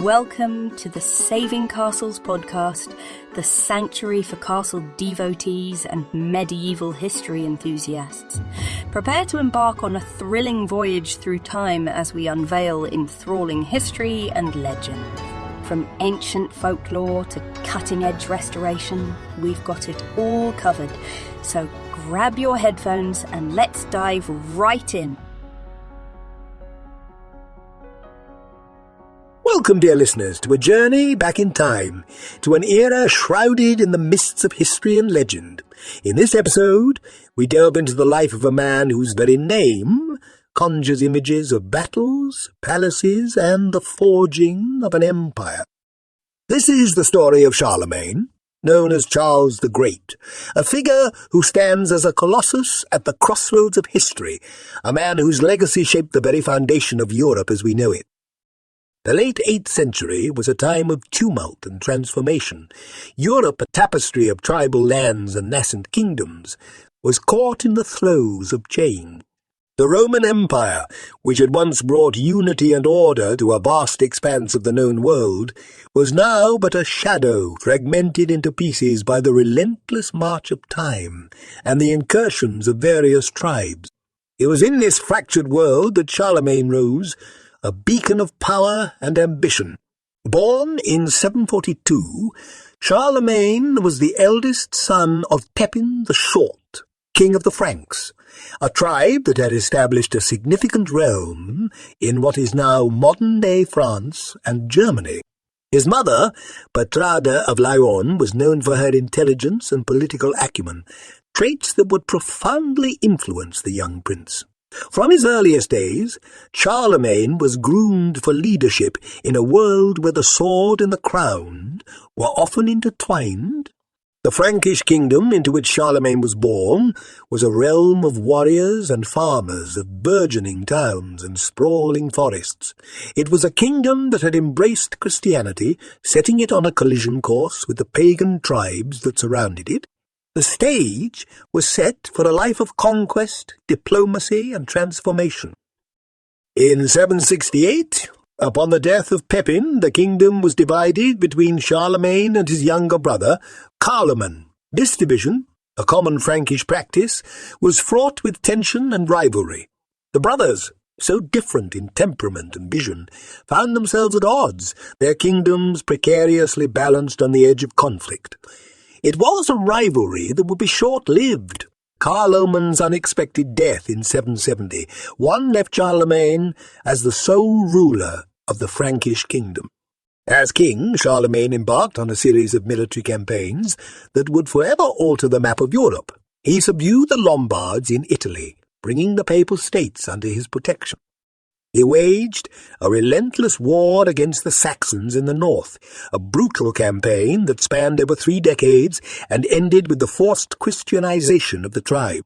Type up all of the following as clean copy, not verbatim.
Welcome to the Saving Castles podcast, the sanctuary for castle devotees and medieval history enthusiasts. Prepare to embark on a thrilling voyage through time as we unveil enthralling history and legend. From ancient folklore to cutting-edge restoration, we've got it all covered. So grab your headphones and let's dive right in. Welcome, dear listeners, to a journey back in time, to an era shrouded in the mists of history and legend. In this episode, we delve into the life of a man whose very name conjures images of battles, palaces, and the forging of an empire. This is the story of Charlemagne, known as Charles the Great, a figure who stands as a colossus at the crossroads of history, a man whose legacy shaped the very foundation of Europe as we know it. The late 8th century was a time of tumult and transformation. Europe, a tapestry of tribal lands and nascent kingdoms, was caught in the throes of change. The Roman Empire, which had once brought unity and order to a vast expanse of the known world, was now but a shadow fragmented into pieces by the relentless march of time and the incursions of various tribes. It was in this fractured world that Charlemagne rose, a beacon of power and ambition. Born in 742, Charlemagne was the eldest son of Pepin the Short, king of the Franks, a tribe that had established a significant realm in what is now modern-day France and Germany. His mother, Bertrada of Lyon, was known for her intelligence and political acumen, traits that would profoundly influence the young prince. From his earliest days, Charlemagne was groomed for leadership in a world where the sword and the crown were often intertwined. The Frankish kingdom into which Charlemagne was born was a realm of warriors and farmers, of burgeoning towns and sprawling forests. It was a kingdom that had embraced Christianity, setting it on a collision course with the pagan tribes that surrounded it. The stage was set for a life of conquest, diplomacy, and transformation. In 768, upon the death of Pepin, the kingdom was divided between Charlemagne and his younger brother, Charlemagne. This division, a common Frankish practice, was fraught with tension and rivalry. The brothers, so different in temperament and vision, found themselves at odds, their kingdoms precariously balanced on the edge of conflict. It was a rivalry that would be short-lived. Carloman's unexpected death in 770 left Charlemagne as the sole ruler of the Frankish kingdom. As king, Charlemagne embarked on a series of military campaigns that would forever alter the map of Europe. He subdued the Lombards in Italy, bringing the Papal States under his protection. He waged a relentless war against the Saxons in the north, a brutal campaign that spanned over 3 decades and ended with the forced Christianization of the tribe.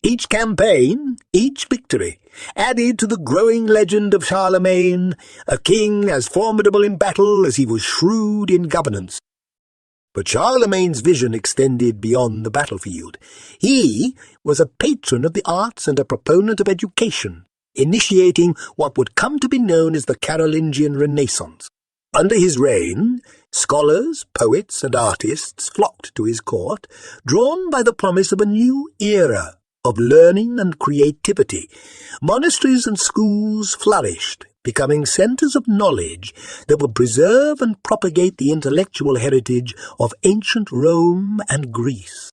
Each campaign, each victory, added to the growing legend of Charlemagne, a king as formidable in battle as he was shrewd in governance. But Charlemagne's vision extended beyond the battlefield. He was a patron of the arts and a proponent of education, initiating what would come to be known as the Carolingian Renaissance. Under his reign, scholars, poets, and artists flocked to his court, drawn by the promise of a new era of learning and creativity. Monasteries and schools flourished, becoming centers of knowledge that would preserve and propagate the intellectual heritage of ancient Rome and Greece.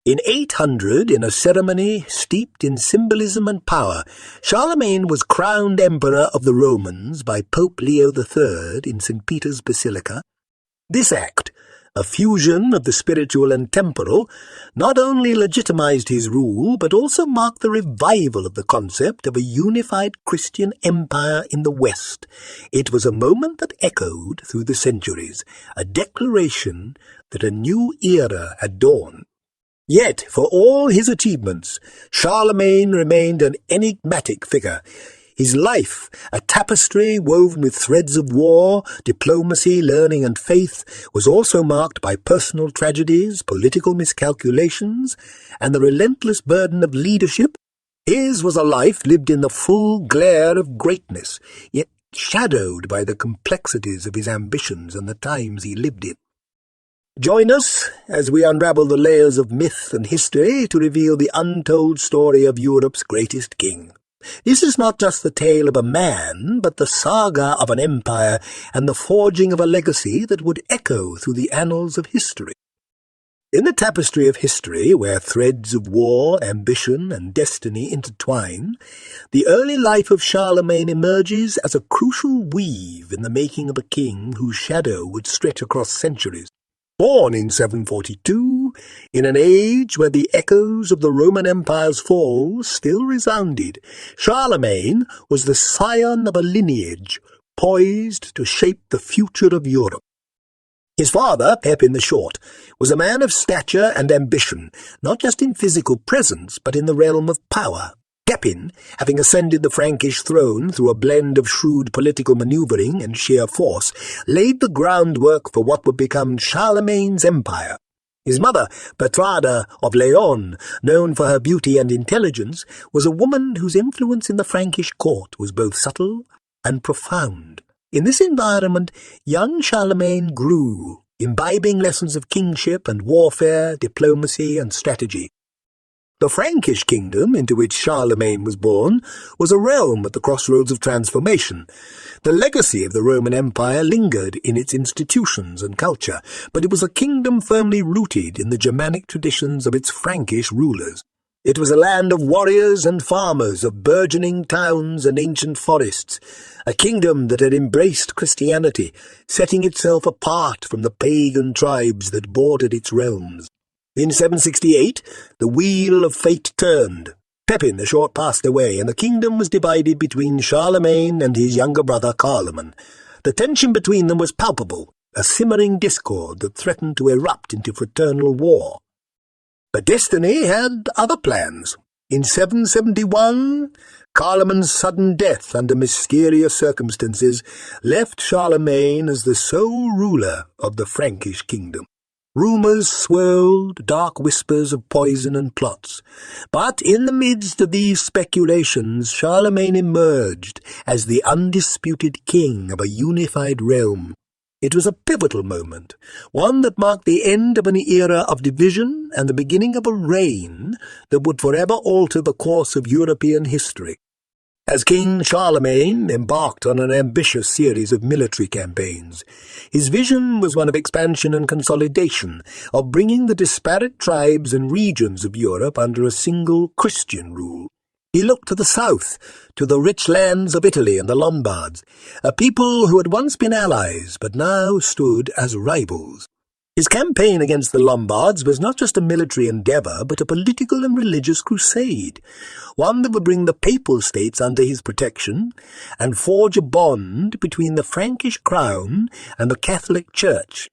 In 800, in a ceremony steeped in symbolism and power, Charlemagne was crowned Emperor of the Romans by Pope Leo III in St. Peter's Basilica. This act, a fusion of the spiritual and temporal, not only legitimized his rule, but also marked the revival of the concept of a unified Christian empire in the West. It was a moment that echoed through the centuries, a declaration that a new era had dawned. Yet, for all his achievements, Charlemagne remained an enigmatic figure. His life, a tapestry woven with threads of war, diplomacy, learning, and faith, was also marked by personal tragedies, political miscalculations, and the relentless burden of leadership. His was a life lived in the full glare of greatness, yet shadowed by the complexities of his ambitions and the times he lived in. Join us as we unravel the layers of myth and history to reveal the untold story of Europe's greatest king. This is not just the tale of a man, but the saga of an empire and the forging of a legacy that would echo through the annals of history. In the tapestry of history, where threads of war, ambition, and destiny intertwine, the early life of Charlemagne emerges as a crucial weave in the making of a king whose shadow would stretch across centuries. Born in 742, in an age where the echoes of the Roman Empire's fall still resounded, Charlemagne was the scion of a lineage poised to shape the future of Europe. His father, Pepin the Short, was a man of stature and ambition, not just in physical presence, but in the realm of power. Pepin, having ascended the Frankish throne through a blend of shrewd political manoeuvring and sheer force, laid the groundwork for what would become Charlemagne's empire. His mother, Bertrada of Leon, known for her beauty and intelligence, was a woman whose influence in the Frankish court was both subtle and profound. In this environment, young Charlemagne grew, imbibing lessons of kingship and warfare, diplomacy and strategy. The Frankish kingdom, into which Charlemagne was born, was a realm at the crossroads of transformation. The legacy of the Roman Empire lingered in its institutions and culture, but it was a kingdom firmly rooted in the Germanic traditions of its Frankish rulers. It was a land of warriors and farmers, of burgeoning towns and ancient forests, a kingdom that had embraced Christianity, setting itself apart from the pagan tribes that bordered its realms. In 768, the wheel of fate turned. Pepin the Short passed away, and the kingdom was divided between Charlemagne and his younger brother Carloman. The tension between them was palpable, a simmering discord that threatened to erupt into fraternal war. But destiny had other plans. In 771, Carloman's sudden death under mysterious circumstances left Charlemagne as the sole ruler of the Frankish kingdom. Rumours swirled, dark whispers of poison and plots. But in the midst of these speculations, Charlemagne emerged as the undisputed king of a unified realm. It was a pivotal moment, one that marked the end of an era of division and the beginning of a reign that would forever alter the course of European history. As King Charlemagne embarked on an ambitious series of military campaigns, his vision was one of expansion and consolidation, of bringing the disparate tribes and regions of Europe under a single Christian rule. He looked to the south, to the rich lands of Italy and the Lombards, a people who had once been allies but now stood as rivals. His campaign against the Lombards was not just a military endeavour, but a political and religious crusade, one that would bring the papal states under his protection and forge a bond between the Frankish crown and the Catholic Church.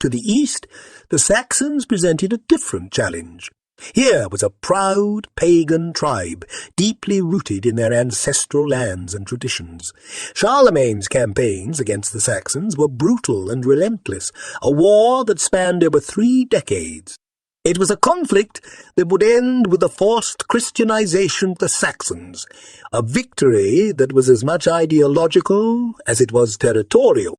To the east, the Saxons presented a different challenge. Here was a proud pagan tribe, deeply rooted in their ancestral lands and traditions. Charlemagne's campaigns against the Saxons were brutal and relentless, a war that spanned over 3 decades. It was a conflict that would end with the forced Christianization of the Saxons, a victory that was as much ideological as it was territorial.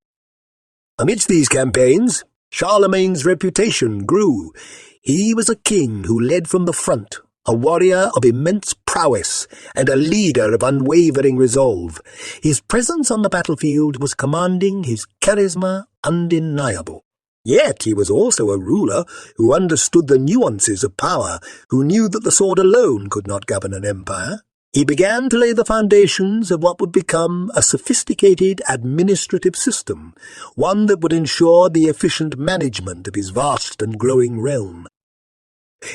Amidst these campaigns, Charlemagne's reputation grew. He was a king who led from the front, a warrior of immense prowess and a leader of unwavering resolve. His presence on the battlefield was commanding, his charisma undeniable. Yet he was also a ruler who understood the nuances of power, who knew that the sword alone could not govern an empire. He began to lay the foundations of what would become a sophisticated administrative system, one that would ensure the efficient management of his vast and growing realm.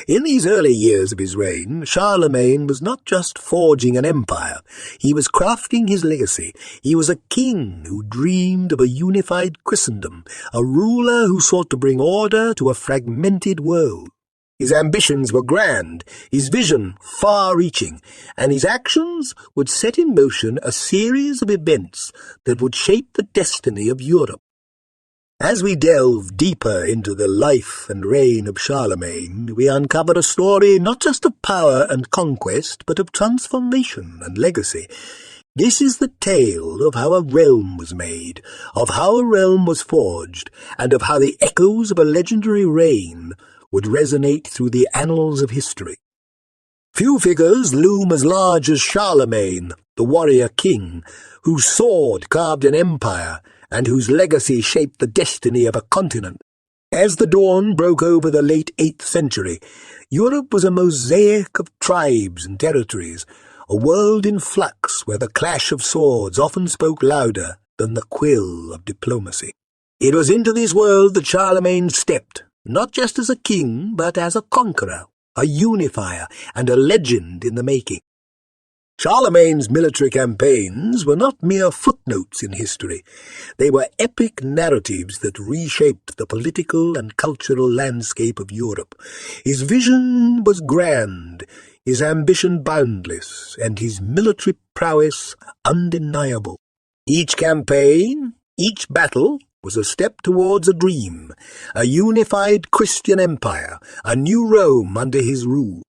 In these early years of his reign, Charlemagne was not just forging an empire, he was crafting his legacy. He was a king who dreamed of a unified Christendom, a ruler who sought to bring order to a fragmented world. His ambitions were grand, his vision far-reaching, and his actions would set in motion a series of events that would shape the destiny of Europe. As we delve deeper into the life and reign of Charlemagne, we uncover a story not just of power and conquest, but of transformation and legacy. This is the tale of how a realm was made, of how a realm was forged, and of how the echoes of a legendary reign would resonate through the annals of history. Few figures loom as large as Charlemagne, the warrior king, whose sword carved an empire and whose legacy shaped the destiny of a continent. As the dawn broke over the late 8th century, Europe was a mosaic of tribes and territories, a world in flux where the clash of swords often spoke louder than the quill of diplomacy. It was into this world that Charlemagne stepped, not just as a king, but as a conqueror, a unifier, and a legend in the making. Charlemagne's military campaigns were not mere footnotes in history. They were epic narratives that reshaped the political and cultural landscape of Europe. His vision was grand, his ambition boundless, and his military prowess undeniable. Each campaign, each battle, was a step towards a dream, a unified Christian empire, a new Rome under his rule.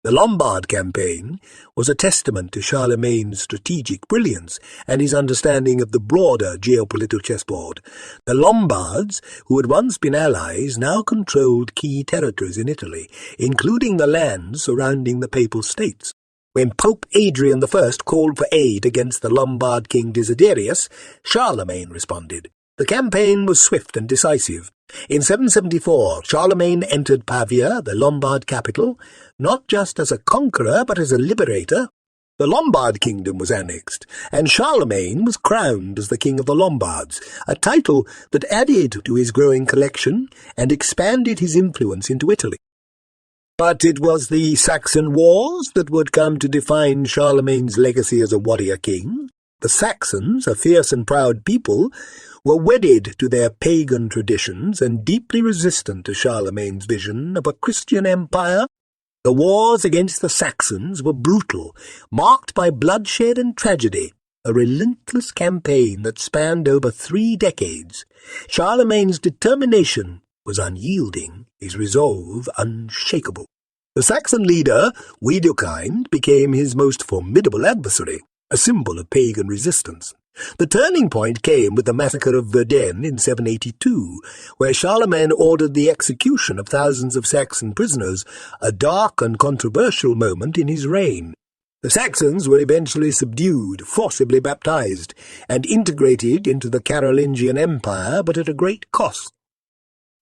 The Lombard campaign was a testament to Charlemagne's strategic brilliance and his understanding of the broader geopolitical chessboard. The Lombards, who had once been allies, now controlled key territories in Italy, including the lands surrounding the Papal States. When Pope Adrian I called for aid against the Lombard king Desiderius, Charlemagne responded. The campaign was swift and decisive. In 774, Charlemagne entered Pavia, the Lombard capital, not just as a conqueror but as a liberator. The Lombard kingdom was annexed, and Charlemagne was crowned as the king of the Lombards, a title that added to his growing collection and expanded his influence into Italy. But it was the Saxon wars that would come to define Charlemagne's legacy as a warrior king. The Saxons, a fierce and proud people, were wedded to their pagan traditions and deeply resistant to Charlemagne's vision of a Christian empire. The wars against the Saxons were brutal, marked by bloodshed and tragedy, a relentless campaign that spanned over 3 decades. Charlemagne's determination was unyielding, his resolve unshakable. The Saxon leader, Widukind, became his most formidable adversary, a symbol of pagan resistance. The turning point came with the massacre of Verdun in 782, where Charlemagne ordered the execution of thousands of Saxon prisoners, a dark and controversial moment in his reign. The Saxons were eventually subdued, forcibly baptized, and integrated into the Carolingian Empire, but at a great cost.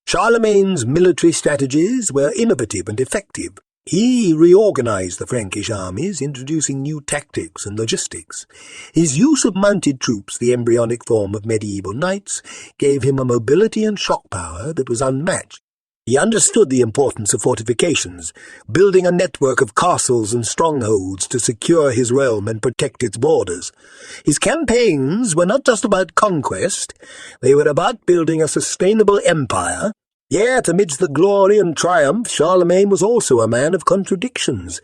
Charlemagne's military strategies were innovative and effective. He reorganized the Frankish armies, introducing new tactics and logistics. His use of mounted troops, the embryonic form of medieval knights, gave him a mobility and shock power that was unmatched. He understood the importance of fortifications, building a network of castles and strongholds to secure his realm and protect its borders. His campaigns were not just about conquest, they were about building a sustainable empire. Yet, amidst the glory and triumph, Charlemagne was also a man of contradictions.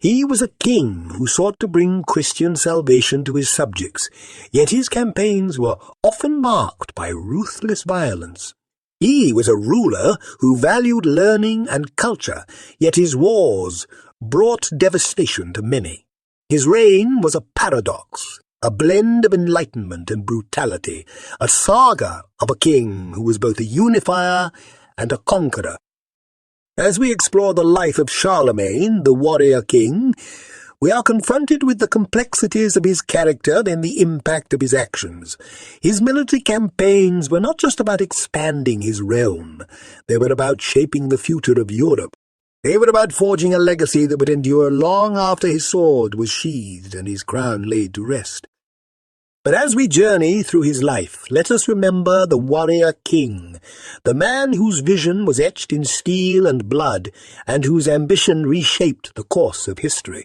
He was a king who sought to bring Christian salvation to his subjects, yet his campaigns were often marked by ruthless violence. He was a ruler who valued learning and culture, yet his wars brought devastation to many. His reign was a paradox, a blend of enlightenment and brutality, a saga of a king who was both a unifier and a conqueror. As we explore the life of Charlemagne, the warrior king, we are confronted with the complexities of his character and the impact of his actions. His military campaigns were not just about expanding his realm, they were about shaping the future of Europe. They were about forging a legacy that would endure long after his sword was sheathed and his crown laid to rest. But as we journey through his life, let us remember the warrior king, the man whose vision was etched in steel and blood, and whose ambition reshaped the course of history.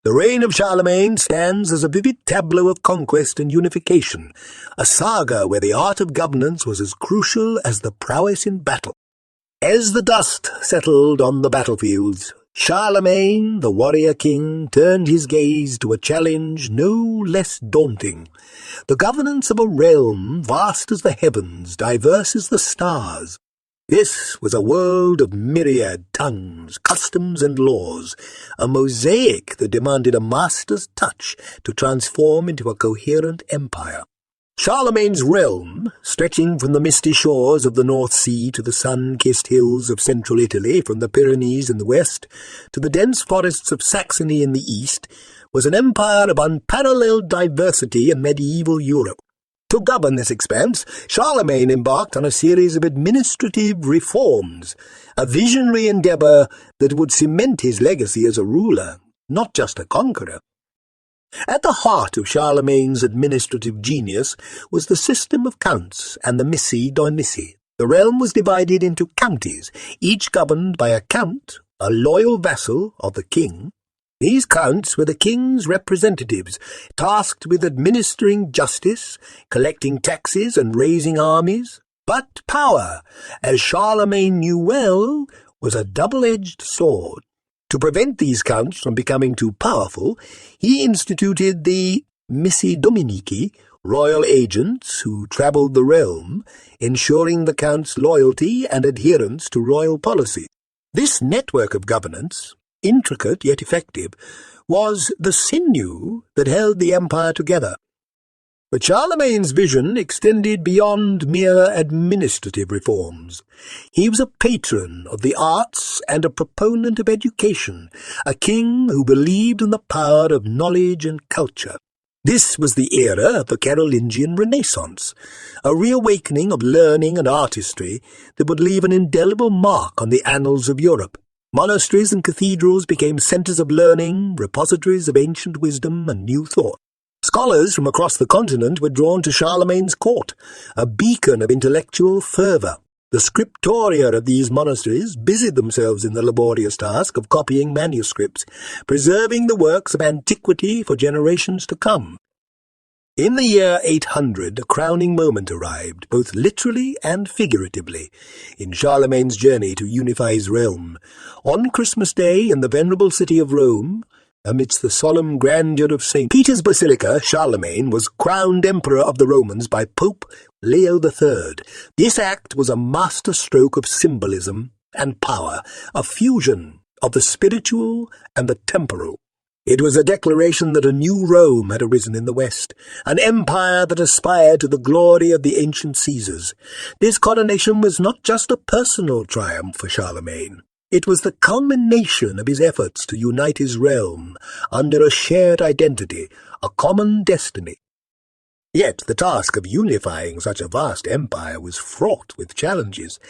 The reign of Charlemagne stands as a vivid tableau of conquest and unification, a saga where the art of governance was as crucial as the prowess in battle. As the dust settled on the battlefields, Charlemagne, the warrior king, turned his gaze to a challenge no less daunting. The governance of a realm vast as the heavens, diverse as the stars. This was a world of myriad tongues, customs, and laws, a mosaic that demanded a master's touch to transform into a coherent empire. Charlemagne's realm, stretching from the misty shores of the North Sea to the sun-kissed hills of central Italy, from the Pyrenees in the west to the dense forests of Saxony in the east, was an empire of unparalleled diversity in medieval Europe. To govern this expanse, Charlemagne embarked on a series of administrative reforms, a visionary endeavour that would cement his legacy as a ruler, not just a conqueror. At the heart of Charlemagne's administrative genius was the system of counts and the missi domini. The realm was divided into counties, each governed by a count, a loyal vassal of the king. These counts were the king's representatives, tasked with administering justice, collecting taxes, and raising armies. But power, as Charlemagne knew well, was a double-edged sword. To prevent these counts from becoming too powerful, he instituted the missi dominici, royal agents who travelled the realm, ensuring the count's loyalty and adherence to royal policy. This network of governance, intricate yet effective, was the sinew that held the empire together. But Charlemagne's vision extended beyond mere administrative reforms. He was a patron of the arts and a proponent of education, a king who believed in the power of knowledge and culture. This was the era of the Carolingian Renaissance, a reawakening of learning and artistry that would leave an indelible mark on the annals of Europe. Monasteries and cathedrals became centres of learning, repositories of ancient wisdom and new thought. Scholars from across the continent were drawn to Charlemagne's court, a beacon of intellectual fervour. The scriptoria of these monasteries busied themselves in the laborious task of copying manuscripts, preserving the works of antiquity for generations to come. In the year 800, a crowning moment arrived, both literally and figuratively, in Charlemagne's journey to unify his realm. On Christmas Day, in the venerable city of Rome, amidst the solemn grandeur of St. Peter's Basilica, Charlemagne was crowned Emperor of the Romans by Pope Leo III. This act was a masterstroke of symbolism and power, a fusion of the spiritual and the temporal. It was a declaration that a new Rome had arisen in the West, an empire that aspired to the glory of the ancient Caesars. This coronation was not just a personal triumph for Charlemagne. It was the culmination of his efforts to unite his realm under a shared identity, a common destiny. Yet the task of unifying such a vast empire was fraught with challenges.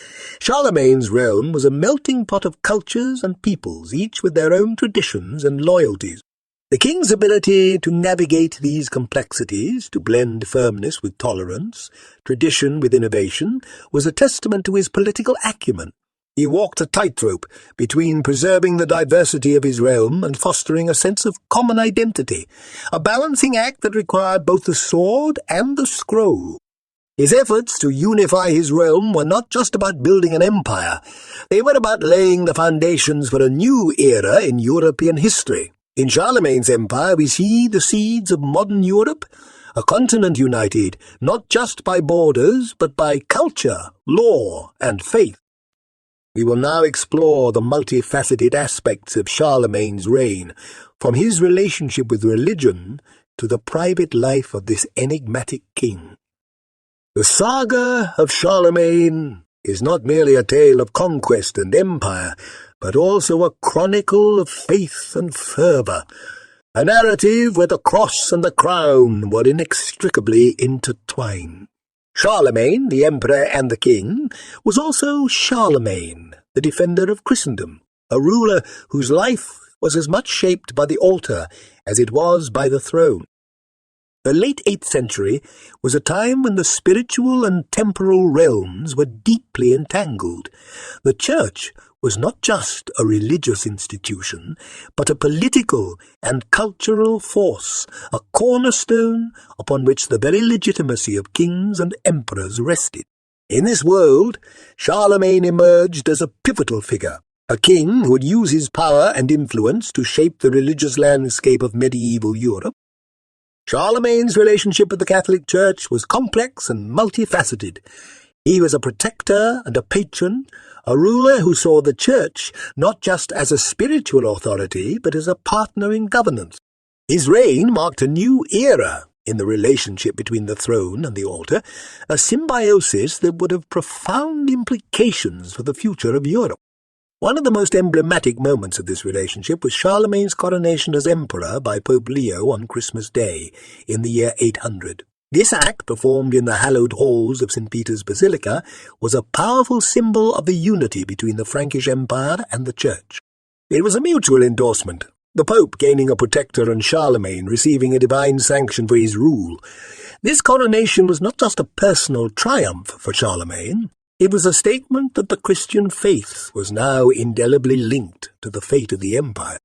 Charlemagne's realm was a melting pot of cultures and peoples, each with their own traditions and loyalties. The king's ability to navigate these complexities, to blend firmness with tolerance, tradition with innovation, was a testament to his political acumen. He walked a tightrope between preserving the diversity of his realm and fostering a sense of common identity, a balancing act that required both the sword and the scroll. His efforts to unify his realm were not just about building an empire. They were about laying the foundations for a new era in European history. In Charlemagne's empire we see the seeds of modern Europe, a continent united not just by borders but by culture, law, and faith. We will now explore the multifaceted aspects of Charlemagne's reign, from his relationship with religion to the private life of this enigmatic king. The saga of Charlemagne is not merely a tale of conquest and empire, but also a chronicle of faith and fervour, a narrative where the cross and the crown were inextricably intertwined. Charlemagne, the emperor and the king, was also Charlemagne, the defender of Christendom, a ruler whose life was as much shaped by the altar as it was by the throne. The late 8th century was a time when the spiritual and temporal realms were deeply entangled. The Church was not just a religious institution, but a political and cultural force, a cornerstone upon which the very legitimacy of kings and emperors rested. In this world, Charlemagne emerged as a pivotal figure, a king who would use his power and influence to shape the religious landscape of medieval Europe. Charlemagne's relationship with the Catholic Church was complex and multifaceted. He was a protector and a patron, a ruler who saw the church not just as a spiritual authority, but as a partner in governance. His reign marked a new era in the relationship between the throne and the altar, a symbiosis that would have profound implications for the future of Europe. One of the most emblematic moments of this relationship was Charlemagne's coronation as emperor by Pope Leo on Christmas Day in the year 800. This act, performed in the hallowed halls of St. Peter's Basilica, was a powerful symbol of the unity between the Frankish Empire and the Church. It was a mutual endorsement, the Pope gaining a protector and Charlemagne receiving a divine sanction for his rule. This coronation was not just a personal triumph for Charlemagne, it was a statement that the Christian faith was now indelibly linked to the fate of the empire.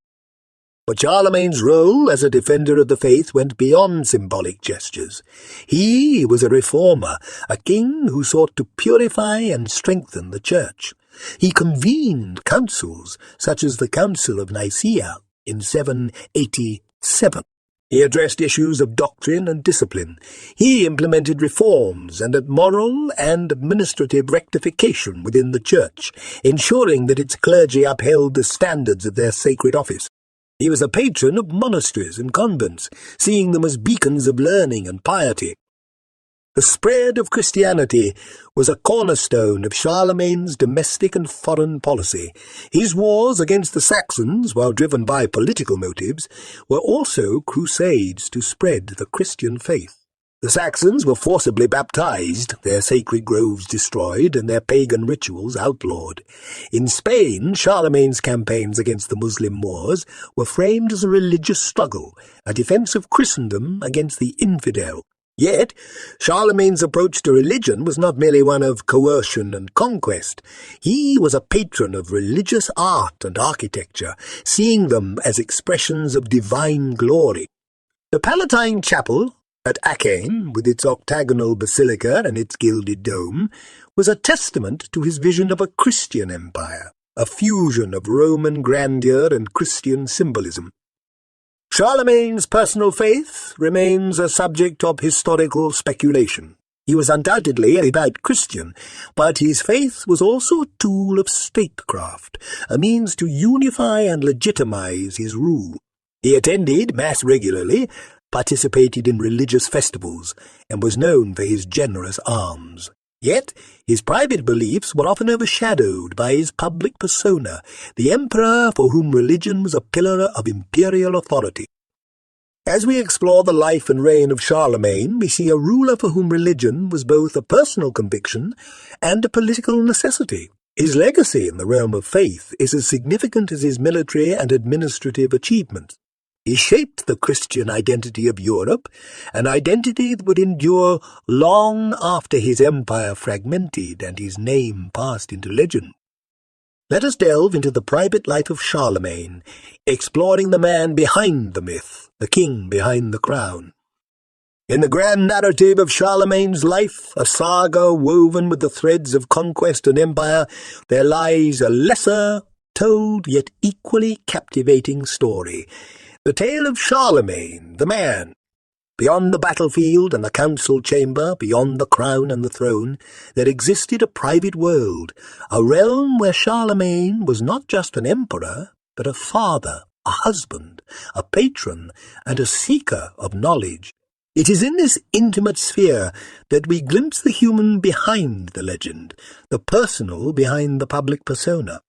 But Charlemagne's role as a defender of the faith went beyond symbolic gestures. He was a reformer, a king who sought to purify and strengthen the Church. He convened councils, such as the Council of Nicaea in 787. He addressed issues of doctrine and discipline. He implemented reforms and moral and administrative rectification within the Church, ensuring that its clergy upheld the standards of their sacred office. He was a patron of monasteries and convents, seeing them as beacons of learning and piety. The spread of Christianity was a cornerstone of Charlemagne's domestic and foreign policy. His wars against the Saxons, while driven by political motives, were also crusades to spread the Christian faith. The Saxons were forcibly baptized, their sacred groves destroyed, and their pagan rituals outlawed. In Spain, Charlemagne's campaigns against the Muslim Moors were framed as a religious struggle, a defense of Christendom against the infidel. Yet, Charlemagne's approach to religion was not merely one of coercion and conquest. He was a patron of religious art and architecture, seeing them as expressions of divine glory. The Palatine Chapel at Aachen, with its octagonal basilica and its gilded dome, was a testament to his vision of a Christian empire, a fusion of Roman grandeur and Christian symbolism. Charlemagne's personal faith remains a subject of historical speculation. He was undoubtedly a devout Christian, but his faith was also a tool of statecraft, a means to unify and legitimize his rule. He attended Mass regularly, participated in religious festivals, and was known for his generous alms. Yet his private beliefs were often overshadowed by his public persona, the emperor for whom religion was a pillar of imperial authority. As we explore the life and reign of Charlemagne, we see a ruler for whom religion was both a personal conviction and a political necessity. His legacy in the realm of faith is as significant as his military and administrative achievements. He shaped the Christian identity of Europe, an identity that would endure long after his empire fragmented and his name passed into legend. Let us delve into the private life of Charlemagne, exploring the man behind the myth, the king behind the crown. In the grand narrative of Charlemagne's life, a saga woven with the threads of conquest and empire, there lies a lesser, told yet equally captivating story. The tale of Charlemagne, the man. Beyond the battlefield and the council chamber, beyond the crown and the throne, there existed a private world, a realm where Charlemagne was not just an emperor, but a father, a husband, a patron, and a seeker of knowledge. It is in this intimate sphere that we glimpse the human behind the legend, the personal behind the public persona.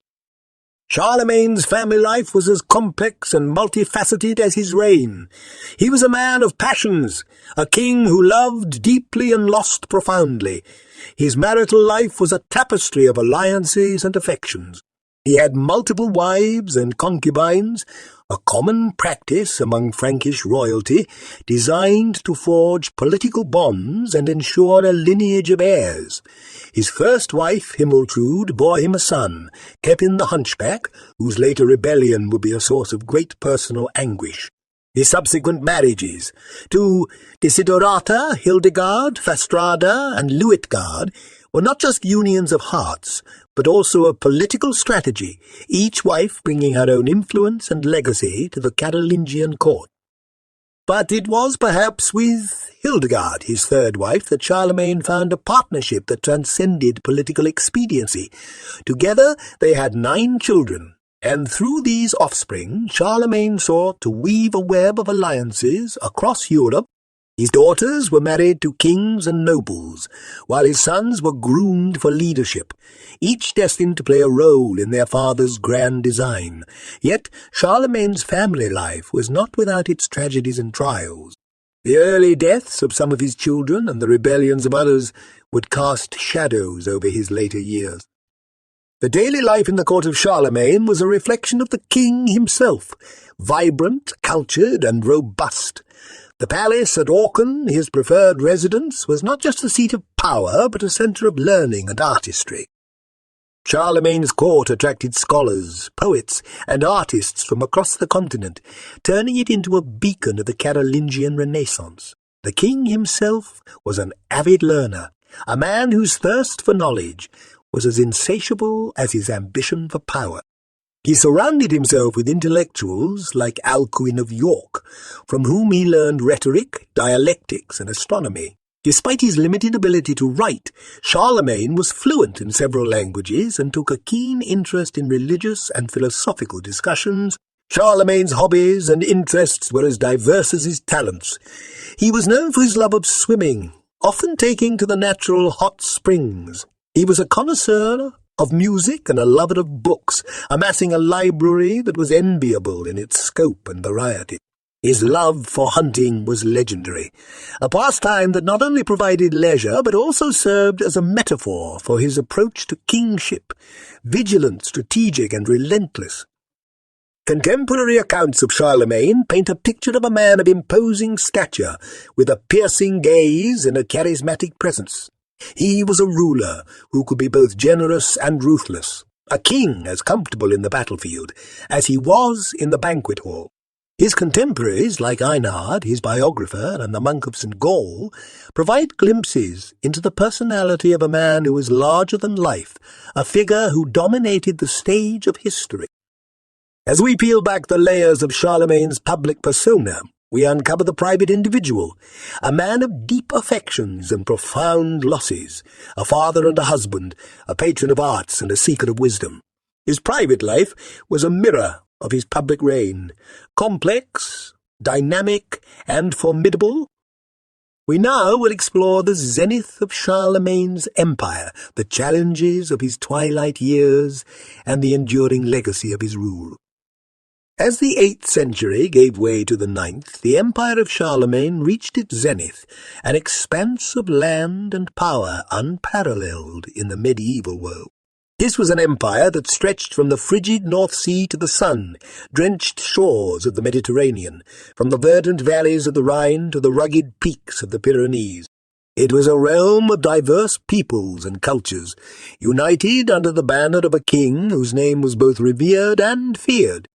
Charlemagne's family life was as complex and multifaceted as his reign. He was a man of passions, a king who loved deeply and lost profoundly. His marital life was a tapestry of alliances and affections. He had multiple wives and concubines, a common practice among Frankish royalty, designed to forge political bonds and ensure a lineage of heirs. His first wife, Himiltrude, bore him a son, Kepin the Hunchback, whose later rebellion would be a source of great personal anguish. His subsequent marriages to Desiderata, Hildegard, Fastrada, and Luitgard were not just unions of hearts, but also a political strategy, each wife bringing her own influence and legacy to the Carolingian court. But it was perhaps with Hildegard, his third wife, that Charlemagne found a partnership that transcended political expediency. Together they had 9 children, and through these offspring Charlemagne sought to weave a web of alliances across Europe. His daughters were married to kings and nobles, while his sons were groomed for leadership, each destined to play a role in their father's grand design. Yet Charlemagne's family life was not without its tragedies and trials. The early deaths of some of his children and the rebellions of others would cast shadows over his later years. The daily life in the court of Charlemagne was a reflection of the king himself, vibrant, cultured, and robust. The palace at Aachen, his preferred residence, was not just a seat of power, but a centre of learning and artistry. Charlemagne's court attracted scholars, poets, and artists from across the continent, turning it into a beacon of the Carolingian Renaissance. The king himself was an avid learner, a man whose thirst for knowledge was as insatiable as his ambition for power. He surrounded himself with intellectuals like Alcuin of York, from whom he learned rhetoric, dialectics, and astronomy. Despite his limited ability to write, Charlemagne was fluent in several languages and took a keen interest in religious and philosophical discussions. Charlemagne's hobbies and interests were as diverse as his talents. He was known for his love of swimming, often taking to the natural hot springs. He was a connoisseur of music and a lover of books, amassing a library that was enviable in its scope and variety. His love for hunting was legendary, a pastime that not only provided leisure but also served as a metaphor for his approach to kingship, vigilant, strategic, and relentless. Contemporary accounts of Charlemagne paint a picture of a man of imposing stature, with a piercing gaze and a charismatic presence. He was a ruler who could be both generous and ruthless, a king as comfortable in the battlefield as he was in the banquet hall. His contemporaries, like Einhard, his biographer, and the monk of St. Gall, provide glimpses into the personality of a man who was larger than life, a figure who dominated the stage of history. As we peel back the layers of Charlemagne's public persona, we uncover the private individual, a man of deep affections and profound losses, a father and a husband, a patron of arts and a seeker of wisdom. His private life was a mirror of his public reign, complex, dynamic, and formidable. We now will explore the zenith of Charlemagne's empire, the challenges of his twilight years, and the enduring legacy of his rule. As the 8th century gave way to the 9th, the empire of Charlemagne reached its zenith, an expanse of land and power unparalleled in the medieval world. This was an empire that stretched from the frigid North Sea to the sun-drenched shores of the Mediterranean, from the verdant valleys of the Rhine to the rugged peaks of the Pyrenees. It was a realm of diverse peoples and cultures, united under the banner of a king whose name was both revered and feared.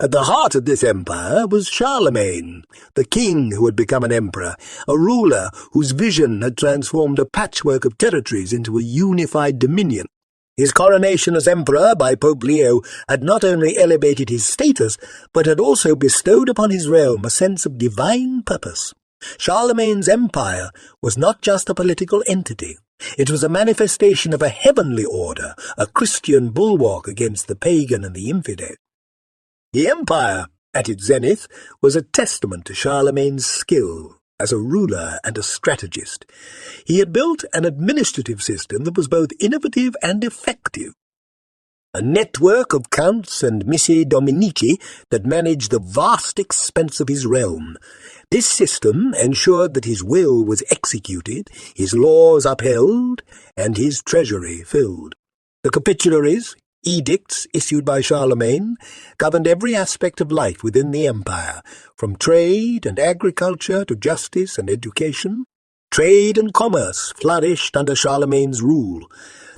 At the heart of this empire was Charlemagne, the king who had become an emperor, a ruler whose vision had transformed a patchwork of territories into a unified dominion. His coronation as emperor by Pope Leo had not only elevated his status, but had also bestowed upon his realm a sense of divine purpose. Charlemagne's empire was not just a political entity. It was a manifestation of a heavenly order, a Christian bulwark against the pagan and the infidel. The empire, at its zenith, was a testament to Charlemagne's skill as a ruler and a strategist. He had built an administrative system that was both innovative and effective. A network of counts and missi dominici that managed the vast expanse of his realm. This system ensured that his will was executed, his laws upheld, and his treasury filled. The capitularies, edicts issued by Charlemagne, governed every aspect of life within the empire, from trade and agriculture to justice and education. Trade and commerce flourished under Charlemagne's rule.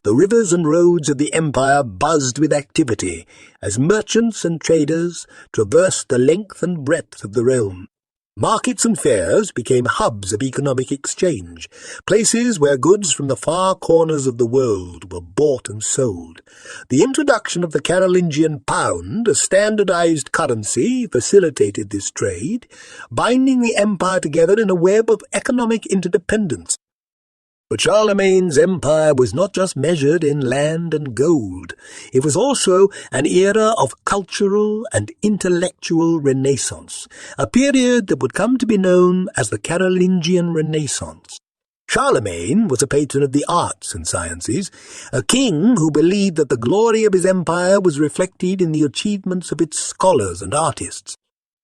The rivers and roads of the empire buzzed with activity, as merchants and traders traversed the length and breadth of the realm. Markets and fairs became hubs of economic exchange, places where goods from the far corners of the world were bought and sold. The introduction of the Carolingian pound, a standardized currency, facilitated this trade, binding the empire together in a web of economic interdependence. But Charlemagne's empire was not just measured in land and gold. It was also an era of cultural and intellectual renaissance, a period that would come to be known as the Carolingian Renaissance. Charlemagne was a patron of the arts and sciences, a king who believed that the glory of his empire was reflected in the achievements of its scholars and artists.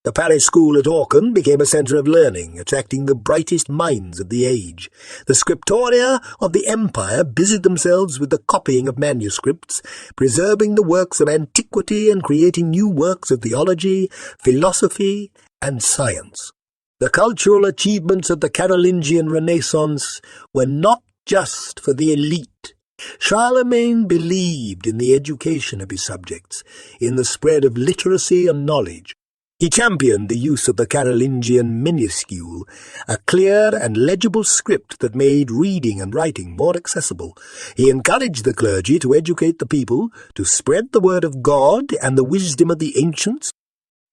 The Paris school at Aachen became a centre of learning, attracting the brightest minds of the age. The scriptoria of the empire busied themselves with the copying of manuscripts, preserving the works of antiquity and creating new works of theology, philosophy, and science. The cultural achievements of the Carolingian Renaissance were not just for the elite. Charlemagne believed in the education of his subjects, in the spread of literacy and knowledge. He championed the use of the Carolingian minuscule, a clear and legible script that made reading and writing more accessible. He encouraged the clergy to educate the people, to spread the word of God and the wisdom of the ancients.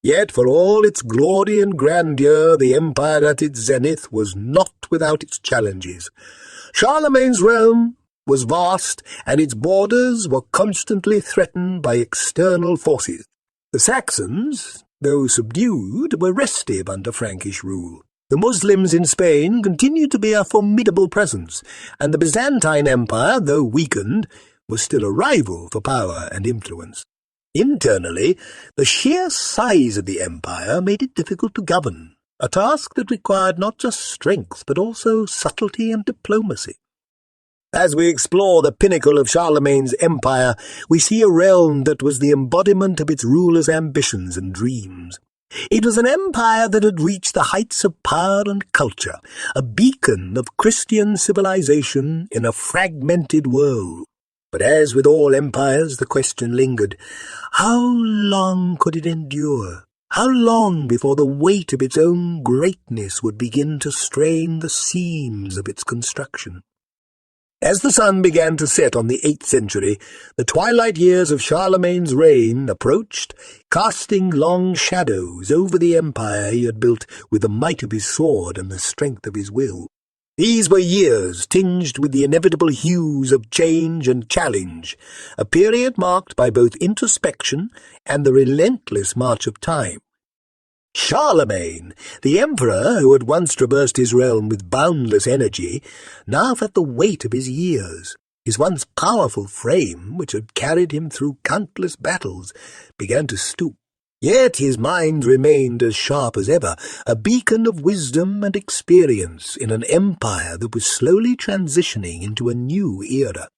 Yet, for all its glory and grandeur, the empire at its zenith was not without its challenges. Charlemagne's realm was vast, and its borders were constantly threatened by external forces. The Saxons, though subdued, were restive under Frankish rule. The Muslims in Spain continued to be a formidable presence, and the Byzantine Empire, though weakened, was still a rival for power and influence. Internally, the sheer size of the empire made it difficult to govern, a task that required not just strength but also subtlety and diplomacy. As we explore the pinnacle of Charlemagne's empire, we see a realm that was the embodiment of its rulers' ambitions and dreams. It was an empire that had reached the heights of power and culture, a beacon of Christian civilization in a fragmented world. But as with all empires, the question lingered, how long could it endure? How long before the weight of its own greatness would begin to strain the seams of its construction? As the sun began to set on the 8th century, the twilight years of Charlemagne's reign approached, casting long shadows over the empire he had built with the might of his sword and the strength of his will. These were years tinged with the inevitable hues of change and challenge, a period marked by both introspection and the relentless march of time. Charlemagne, the emperor who had once traversed his realm with boundless energy, now felt the weight of his years. His once powerful frame, which had carried him through countless battles, began to stoop. Yet his mind remained as sharp as ever, a beacon of wisdom and experience in an empire that was slowly transitioning into a new era.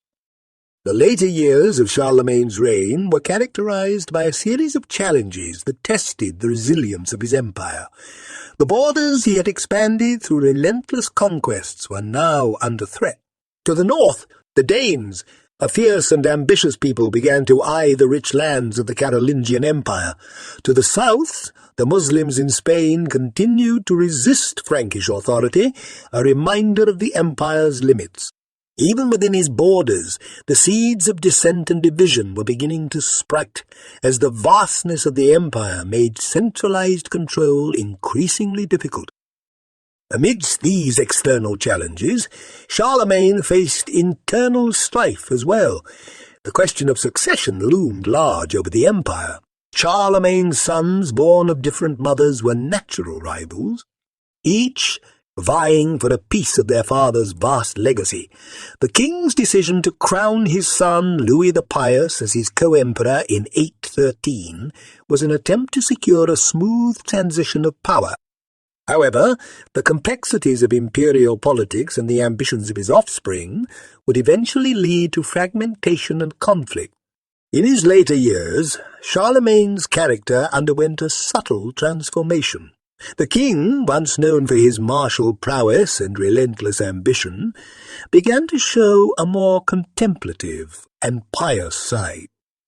The later years of Charlemagne's reign were characterized by a series of challenges that tested the resilience of his empire. The borders he had expanded through relentless conquests were now under threat. To the north, the Danes, a fierce and ambitious people, began to eye the rich lands of the Carolingian Empire. To the south, the Muslims in Spain continued to resist Frankish authority, a reminder of the empire's limits. Even within his borders, the seeds of dissent and division were beginning to sprout, as the vastness of the empire made centralized control increasingly difficult. Amidst these external challenges, Charlemagne faced internal strife as well. The question of succession loomed large over the empire. Charlemagne's sons, born of different mothers, were natural rivals, each vying for a piece of their father's vast legacy. The king's decision to crown his son Louis the Pious as his co-emperor in 813 was an attempt to secure a smooth transition of power. However, the complexities of imperial politics and the ambitions of his offspring would eventually lead to fragmentation and conflict. In his later years, Charlemagne's character underwent a subtle transformation. The king, once known for his martial prowess and relentless ambition, began to show a more contemplative and pious side.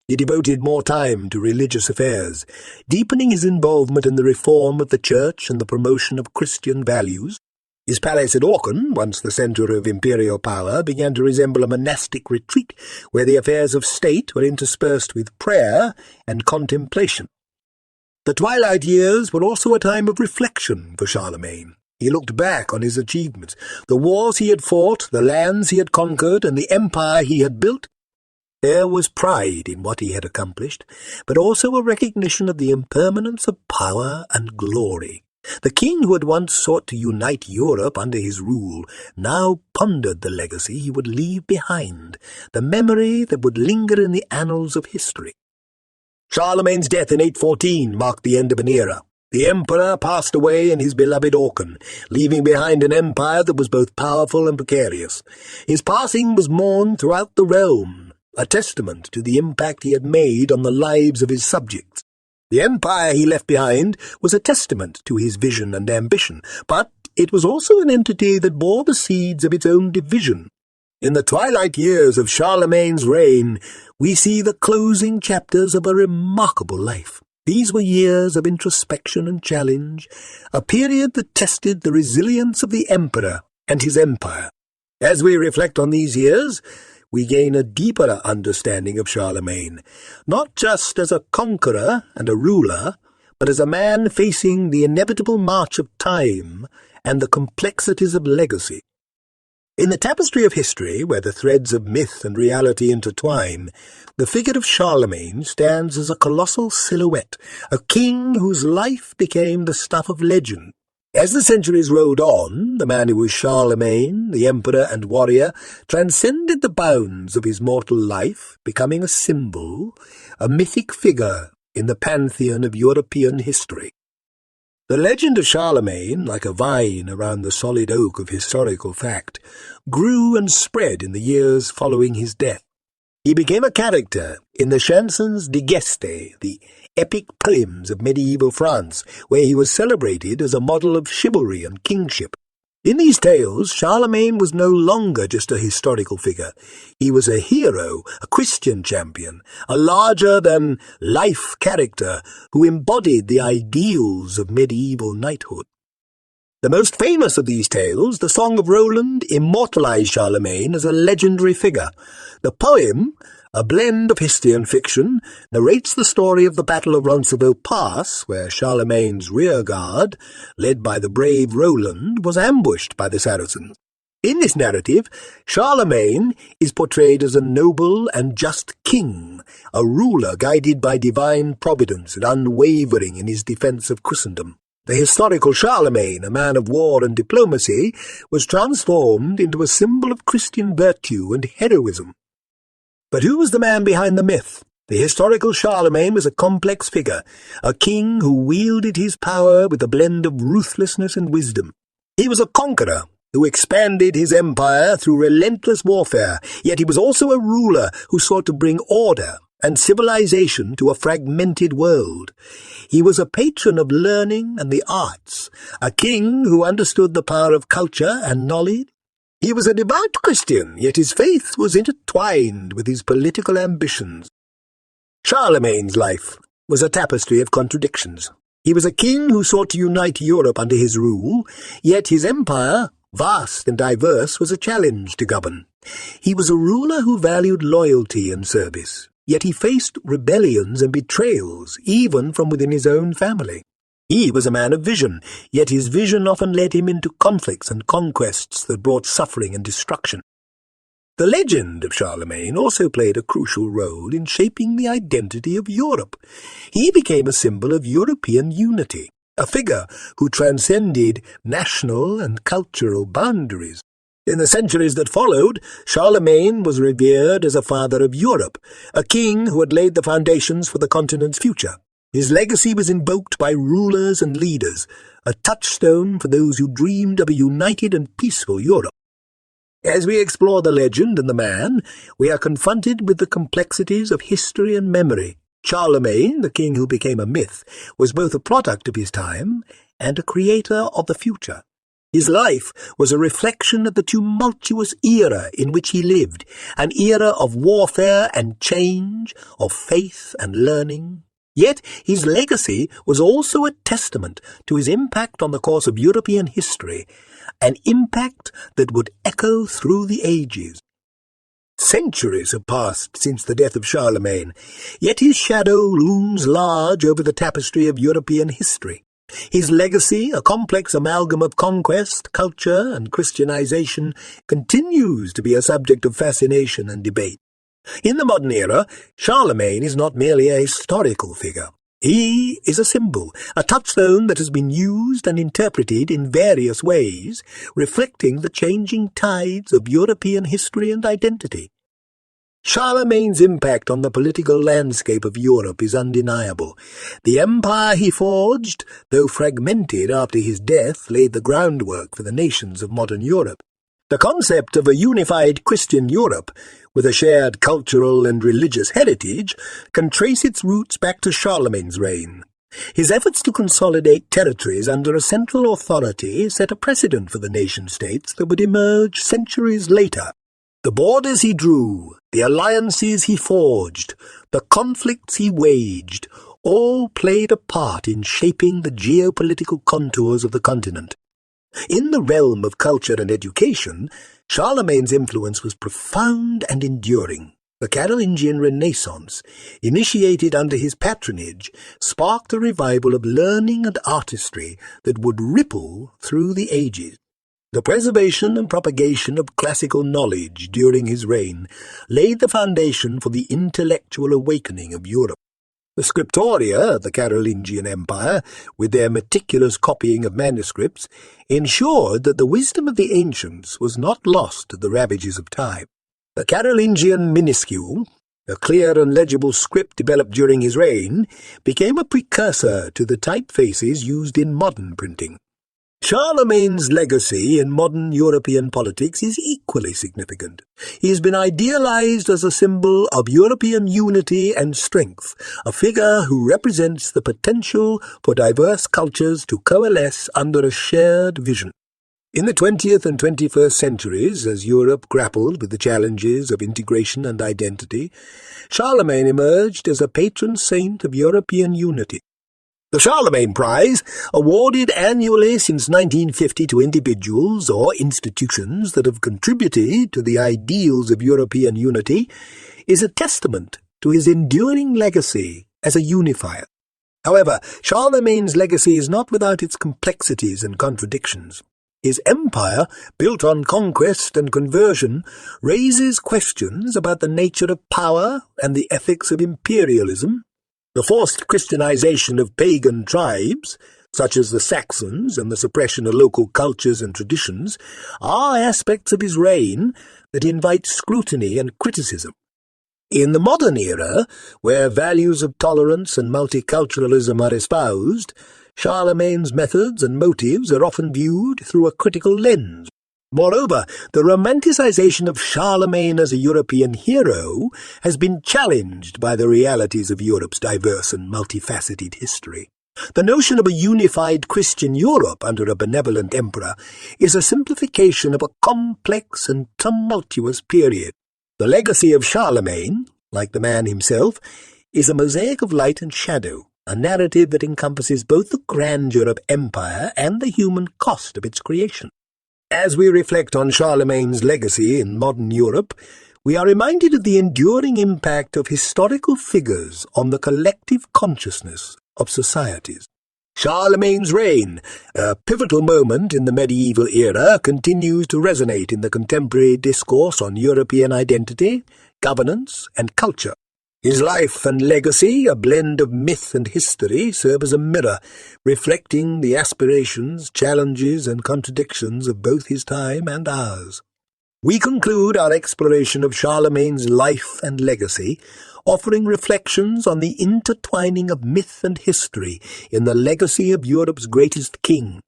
He devoted more time to religious affairs, deepening his involvement in the reform of the church and the promotion of Christian values. His palace at Aachen, once the centre of imperial power, began to resemble a monastic retreat where the affairs of state were interspersed with prayer and contemplation. The twilight years were also a time of reflection for Charlemagne. He looked back on his achievements, the wars he had fought, the lands he had conquered, and the empire he had built. There was pride in what he had accomplished, but also a recognition of the impermanence of power and glory. The king who had once sought to unite Europe under his rule now pondered the legacy he would leave behind, the memory that would linger in the annals of history. Charlemagne's death in 814 marked the end of an era. The emperor passed away in his beloved Aachen, leaving behind an empire that was both powerful and precarious. His passing was mourned throughout the realm, a testament to the impact he had made on the lives of his subjects. The empire he left behind was a testament to his vision and ambition, but it was also an entity that bore the seeds of its own division. In the twilight years of Charlemagne's reign, we see the closing chapters of a remarkable life. These were years of introspection and challenge, a period that tested the resilience of the emperor and his empire. As we reflect on these years, we gain a deeper understanding of Charlemagne, not just as a conqueror and a ruler, but as a man facing the inevitable march of time and the complexities of legacy. In the tapestry of history, where the threads of myth and reality intertwine, the figure of Charlemagne stands as a colossal silhouette, a king whose life became the stuff of legend. As the centuries rolled on, the man who was Charlemagne, the emperor and warrior, transcended the bounds of his mortal life, becoming a symbol, a mythic figure in the pantheon of European history. The legend of Charlemagne, like a vine around the solid oak of historical fact, grew and spread in the years following his death. He became a character in the Chansons de Geste, the epic poems of medieval France, where he was celebrated as a model of chivalry and kingship. In these tales, Charlemagne was no longer just a historical figure. He was a hero, a Christian champion, a larger-than-life character who embodied the ideals of medieval knighthood. The most famous of these tales, the Song of Roland, immortalized Charlemagne as a legendary figure. The poem, a blend of history and fiction, narrates the story of the Battle of Roncesvalles Pass, where Charlemagne's rearguard, led by the brave Roland, was ambushed by the Saracens. In this narrative, Charlemagne is portrayed as a noble and just king, a ruler guided by divine providence and unwavering in his defense of Christendom. The historical Charlemagne, a man of war and diplomacy, was transformed into a symbol of Christian virtue and heroism. But who was the man behind the myth? The historical Charlemagne was a complex figure, a king who wielded his power with a blend of ruthlessness and wisdom. He was a conqueror who expanded his empire through relentless warfare, yet he was also a ruler who sought to bring order and civilization to a fragmented world. He was a patron of learning and the arts, a king who understood the power of culture and knowledge. He was a devout Christian, yet his faith was intertwined with his political ambitions. Charlemagne's life was a tapestry of contradictions. He was a king who sought to unite Europe under his rule, yet his empire, vast and diverse, was a challenge to govern. He was a ruler who valued loyalty and service, yet he faced rebellions and betrayals, even from within his own family. He was a man of vision, yet his vision often led him into conflicts and conquests that brought suffering and destruction. The legend of Charlemagne also played a crucial role in shaping the identity of Europe. He became a symbol of European unity, a figure who transcended national and cultural boundaries. In the centuries that followed, Charlemagne was revered as a father of Europe, a king who had laid the foundations for the continent's future. His legacy was invoked by rulers and leaders, a touchstone for those who dreamed of a united and peaceful Europe. As we explore the legend and the man, we are confronted with the complexities of history and memory. Charlemagne, the king who became a myth, was both a product of his time and a creator of the future. His life was a reflection of the tumultuous era in which he lived, an era of warfare and change, of faith and learning. Yet his legacy was also a testament to his impact on the course of European history, an impact that would echo through the ages. Centuries have passed since the death of Charlemagne, yet his shadow looms large over the tapestry of European history. His legacy, a complex amalgam of conquest, culture, and Christianization, continues to be a subject of fascination and debate. In the modern era, Charlemagne is not merely a historical figure. He is a symbol, a touchstone that has been used and interpreted in various ways, reflecting the changing tides of European history and identity. Charlemagne's impact on the political landscape of Europe is undeniable. The empire he forged, though fragmented after his death, laid the groundwork for the nations of modern Europe. The concept of a unified Christian Europe, with a shared cultural and religious heritage, can trace its roots back to Charlemagne's reign. His efforts to consolidate territories under a central authority set a precedent for the nation-states that would emerge centuries later. The borders he drew, the alliances he forged, the conflicts he waged, all played a part in shaping the geopolitical contours of the continent. In the realm of culture and education, Charlemagne's influence was profound and enduring. The Carolingian Renaissance, initiated under his patronage, sparked a revival of learning and artistry that would ripple through the ages. The preservation and propagation of classical knowledge during his reign laid the foundation for the intellectual awakening of Europe. The scriptoria of the Carolingian Empire, with their meticulous copying of manuscripts, ensured that the wisdom of the ancients was not lost to the ravages of time. The Carolingian minuscule, a clear and legible script developed during his reign, became a precursor to the typefaces used in modern printing. Charlemagne's legacy in modern European politics is equally significant. He has been idealized as a symbol of European unity and strength, a figure who represents the potential for diverse cultures to coalesce under a shared vision. In the 20th and 21st centuries, as Europe grappled with the challenges of integration and identity, Charlemagne emerged as a patron saint of European unity. The Charlemagne Prize, awarded annually since 1950 to individuals or institutions that have contributed to the ideals of European unity, is a testament to his enduring legacy as a unifier. However, Charlemagne's legacy is not without its complexities and contradictions. His empire, built on conquest and conversion, raises questions about the nature of power and the ethics of imperialism. The forced Christianization of pagan tribes, such as the Saxons, and the suppression of local cultures and traditions, are aspects of his reign that invite scrutiny and criticism. In the modern era, where values of tolerance and multiculturalism are espoused, Charlemagne's methods and motives are often viewed through a critical lens. Moreover, the romanticization of Charlemagne as a European hero has been challenged by the realities of Europe's diverse and multifaceted history. The notion of a unified Christian Europe under a benevolent emperor is a simplification of a complex and tumultuous period. The legacy of Charlemagne, like the man himself, is a mosaic of light and shadow, a narrative that encompasses both the grandeur of empire and the human cost of its creation. As we reflect on Charlemagne's legacy in modern Europe, we are reminded of the enduring impact of historical figures on the collective consciousness of societies. Charlemagne's reign, a pivotal moment in the medieval era, continues to resonate in the contemporary discourse on European identity, governance, and culture. His life and legacy, a blend of myth and history, serve as a mirror, reflecting the aspirations, challenges, and contradictions of both his time and ours. We conclude our exploration of Charlemagne's life and legacy, offering reflections on the intertwining of myth and history in the legacy of Europe's greatest king.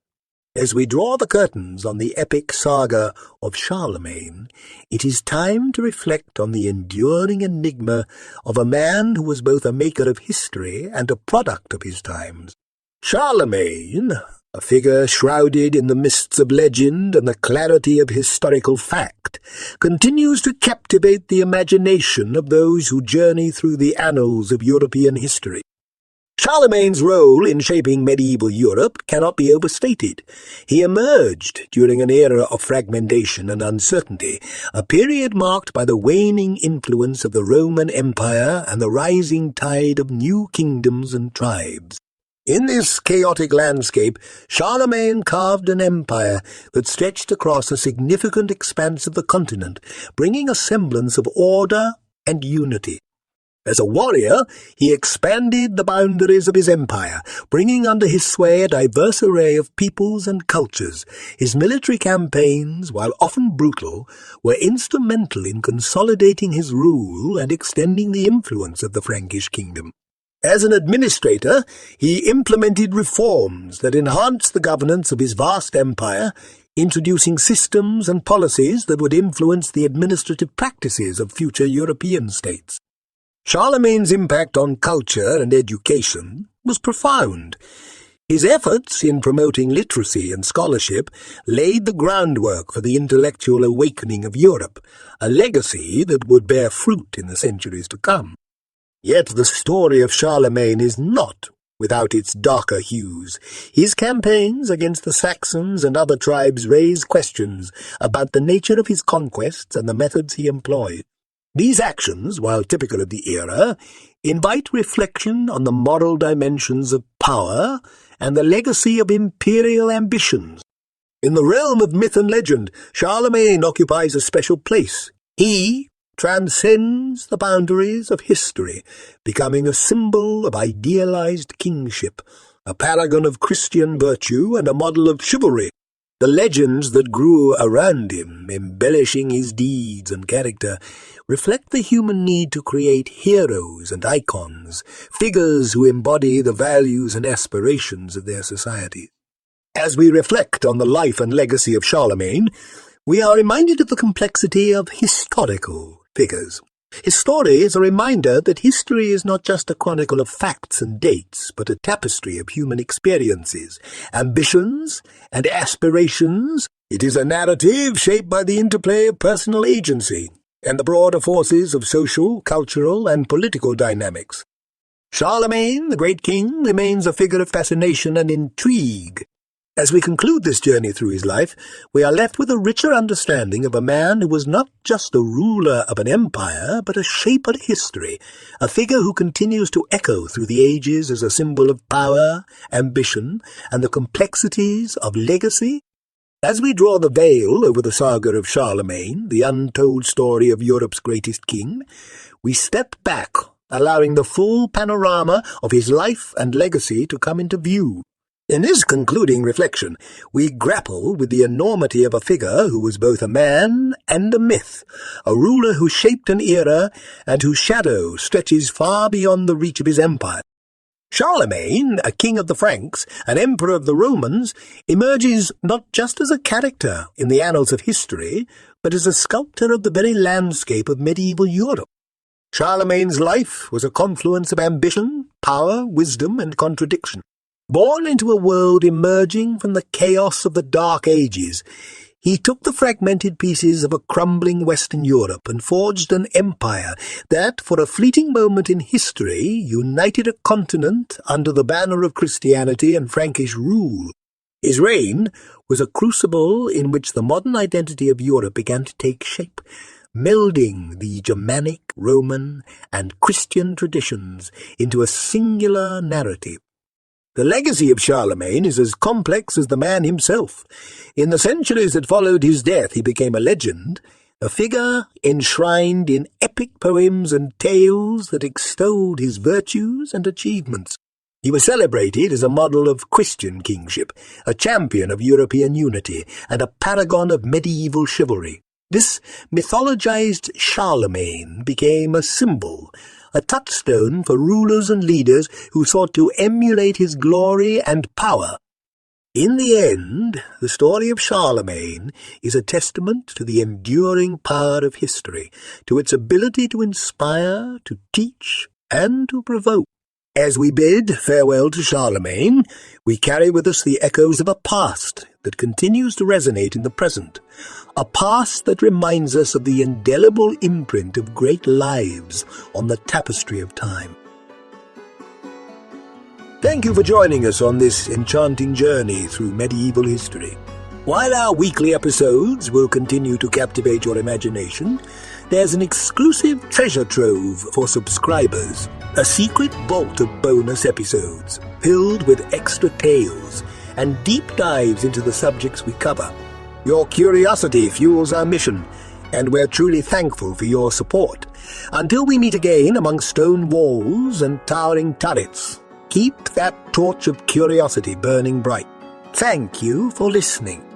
As we draw the curtains on the epic saga of Charlemagne, it is time to reflect on the enduring enigma of a man who was both a maker of history and a product of his times. Charlemagne, A figure shrouded in the mists of legend and the clarity of historical fact, continues to captivate the imagination of those who journey through the annals of European history. Charlemagne's role in shaping medieval Europe cannot be overstated. He emerged during an era of fragmentation and uncertainty, a period marked by the waning influence of the Roman Empire and the rising tide of new kingdoms and tribes. In this chaotic landscape, Charlemagne carved an empire that stretched across a significant expanse of the continent, bringing a semblance of order and unity. As a warrior, he expanded the boundaries of his empire, bringing under his sway a diverse array of peoples and cultures. His military campaigns, while often brutal, were instrumental in consolidating his rule and extending the influence of the Frankish kingdom. As an administrator, he implemented reforms that enhanced the governance of his vast empire, introducing systems and policies that would influence the administrative practices of future European states. Charlemagne's impact on culture and education was profound. His efforts in promoting literacy and scholarship laid the groundwork for the intellectual awakening of Europe, a legacy that would bear fruit in the centuries to come. Yet the story of Charlemagne is not without its darker hues. His campaigns against the Saxons and other tribes raise questions about the nature of his conquests and the methods he employed. These actions, while typical of the era, invite reflection on the moral dimensions of power and the legacy of imperial ambitions. In the realm of myth and legend, Charlemagne occupies a special place. He transcends the boundaries of history, becoming a symbol of idealized kingship, a paragon of Christian virtue and a model of chivalry. The legends that grew around him, embellishing his deeds and character, reflect the human need to create heroes and icons, figures who embody the values and aspirations of their society. As we reflect on the life and legacy of Charlemagne, we are reminded of the complexity of historical figures. His story is a reminder that history is not just a chronicle of facts and dates, but a tapestry of human experiences, ambitions, and aspirations. It is a narrative shaped by the interplay of personal agency and the broader forces of social, cultural, and political dynamics. Charlemagne, the great king, remains a figure of fascination and intrigue. As we conclude this journey through his life, we are left with a richer understanding of a man who was not just the ruler of an empire, but a shaper of history, a figure who continues to echo through the ages as a symbol of power, ambition, and the complexities of legacy. As we draw the veil over the saga of Charlemagne, the untold story of Europe's greatest king, we step back, allowing the full panorama of his life and legacy to come into view. In this concluding reflection, we grapple with the enormity of a figure who was both a man and a myth, a ruler who shaped an era and whose shadow stretches far beyond the reach of his empire. Charlemagne, a king of the Franks, an emperor of the Romans, emerges not just as a character in the annals of history, but as a sculptor of the very landscape of medieval Europe. Charlemagne's life was a confluence of ambition, power, wisdom, and contradiction. Born into a world emerging from the chaos of the Dark Ages, he took the fragmented pieces of a crumbling Western Europe and forged an empire that, for a fleeting moment in history, united a continent under the banner of Christianity and Frankish rule. His reign was a crucible in which the modern identity of Europe began to take shape, melding the Germanic, Roman, and Christian traditions into a singular narrative. The legacy of Charlemagne is as complex as the man himself. In the centuries that followed his death, he became a legend, a figure enshrined in epic poems and tales that extolled his virtues and achievements. He was celebrated as a model of Christian kingship, a champion of European unity, and a paragon of medieval chivalry. This mythologized Charlemagne became a symbol, a touchstone for rulers and leaders who sought to emulate his glory and power. In the end, the story of Charlemagne is a testament to the enduring power of history, to its ability to inspire, to teach, and to provoke. As we bid farewell to Charlemagne, we carry with us the echoes of a past that continues to resonate in the present, a past that reminds us of the indelible imprint of great lives on the tapestry of time. Thank you for joining us on this enchanting journey through medieval history. While our weekly episodes will continue to captivate your imagination, there's an exclusive treasure trove for subscribers, a secret vault of bonus episodes filled with extra tales and deep dives into the subjects we cover. Your curiosity fuels our mission, and we're truly thankful for your support. Until we meet again among stone walls and towering turrets, keep that torch of curiosity burning bright. Thank you for listening.